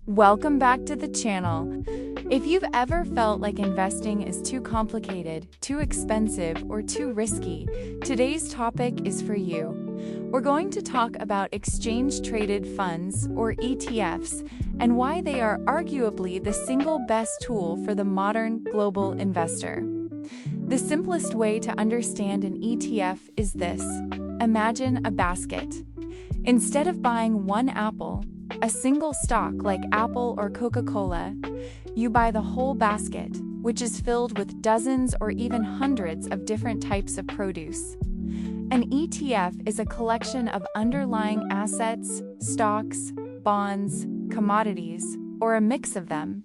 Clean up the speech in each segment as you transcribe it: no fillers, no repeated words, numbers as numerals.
Welcome back to the channel. If you've ever felt like investing is too complicated, too expensive, or too risky, today's topic is for you. We're going to talk about exchange-traded funds, or ETFs, and why they are arguably the single best tool for the modern global investor. The simplest way to understand an ETF is this. Imagine a basket. Instead of buying one apple, a single stock like Apple or Coca-Cola, you buy the whole basket, which is filled with dozens or even hundreds of different types of produce. An ETF is a collection of underlying assets, stocks, bonds, commodities, or a mix of them,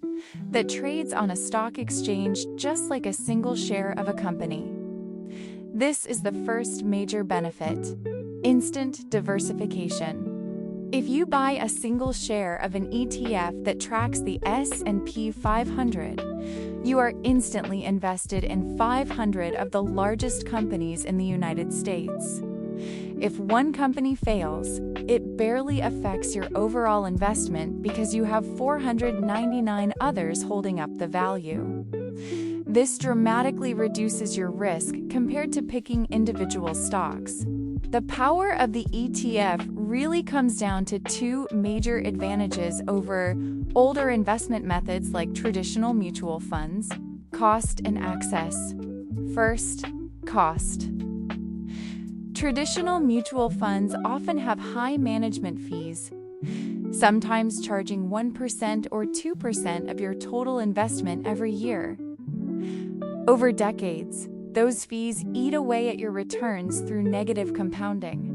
that trades on a stock exchange just like a single share of a company. This is the first major benefit: instant diversification. If you buy a single share of an ETF that tracks the S&P 500, you are instantly invested in 500 of the largest companies in the United States. If one company fails, it barely affects your overall investment because you have 499 others holding up the value. This dramatically reduces your risk compared to picking individual stocks. The power of the ETF really comes down to two major advantages over older investment methods like traditional mutual funds: cost and access. First, cost. Traditional mutual funds often have high management fees, sometimes charging 1% or 2% of your total investment every year. Over decades, those fees eat away at your returns through negative compounding.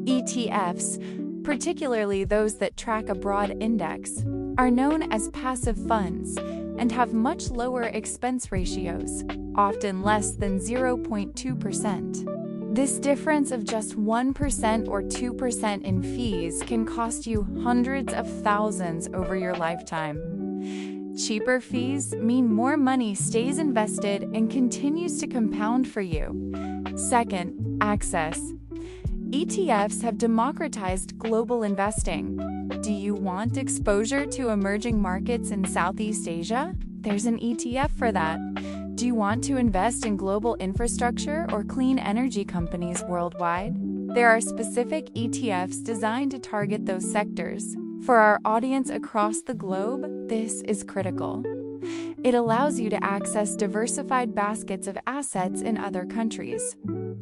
ETFs, particularly those that track a broad index, are known as passive funds and have much lower expense ratios, often less than 0.2%. This difference of just 1% or 2% in fees can cost you hundreds of thousands over your lifetime. Cheaper fees mean more money stays invested and continues to compound for you. Second, access. ETFs have democratized global investing. Do you want exposure to emerging markets in Southeast Asia? There's an ETF for that. Do you want to invest in global infrastructure or clean energy companies worldwide? There are specific ETFs designed to target those sectors. For our audience across the globe, this is critical. It allows you to access diversified baskets of assets in other countries,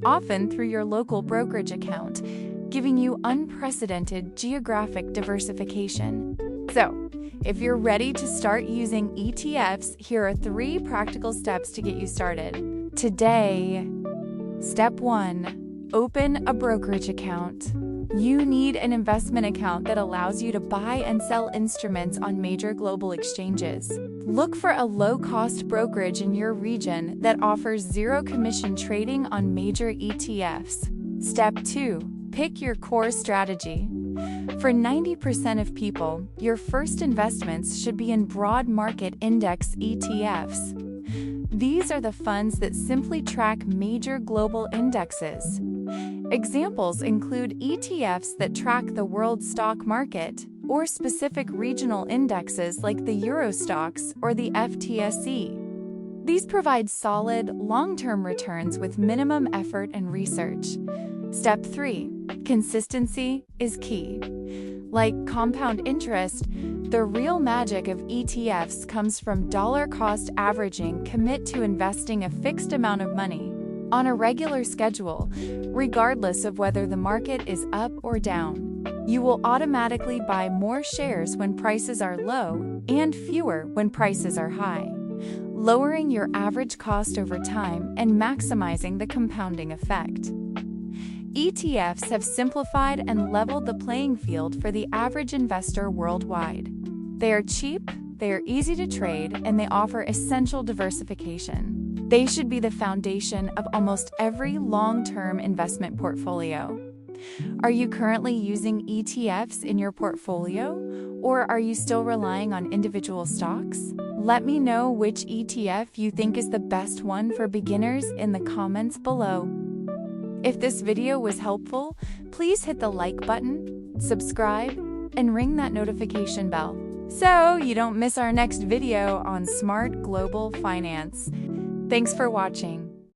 often through your local brokerage account, giving you unprecedented geographic diversification. So, if you're ready to start using ETFs, here are 3 practical steps to get you started. Today, Step 1. Open a brokerage account. You need an investment account that allows you to buy and sell instruments on major global exchanges. Look for a low-cost brokerage in your region that offers zero-commission trading on major ETFs. Step 2. Pick your core strategy. For 90% of people, your first investments should be in broad market index ETFs. These are the funds that simply track major global indexes. Examples include ETFs that track the world stock market or specific regional indexes like the Eurostoxx or the FTSE. These provide solid, long-term returns with minimum effort and research. Step 3. Consistency is key. Like compound interest, the real magic of ETFs comes from dollar-cost averaging. Commit to investing a fixed amount of money on a regular schedule, regardless of whether the market is up or down. You will automatically buy more shares when prices are low and fewer when prices are high, lowering your average cost over time and maximizing the compounding effect. ETFs have simplified and leveled the playing field for the average investor worldwide. They are cheap, they are easy to trade, and they offer essential diversification. They should be the foundation of almost every long-term investment portfolio. Are you currently using ETFs in your portfolio, or are you still relying on individual stocks? Let me know which ETF you think is the best one for beginners in the comments below. If this video was helpful, please hit the like button, subscribe, and ring that notification bell. so you don't miss our next video on smart global finance. Thanks for watching.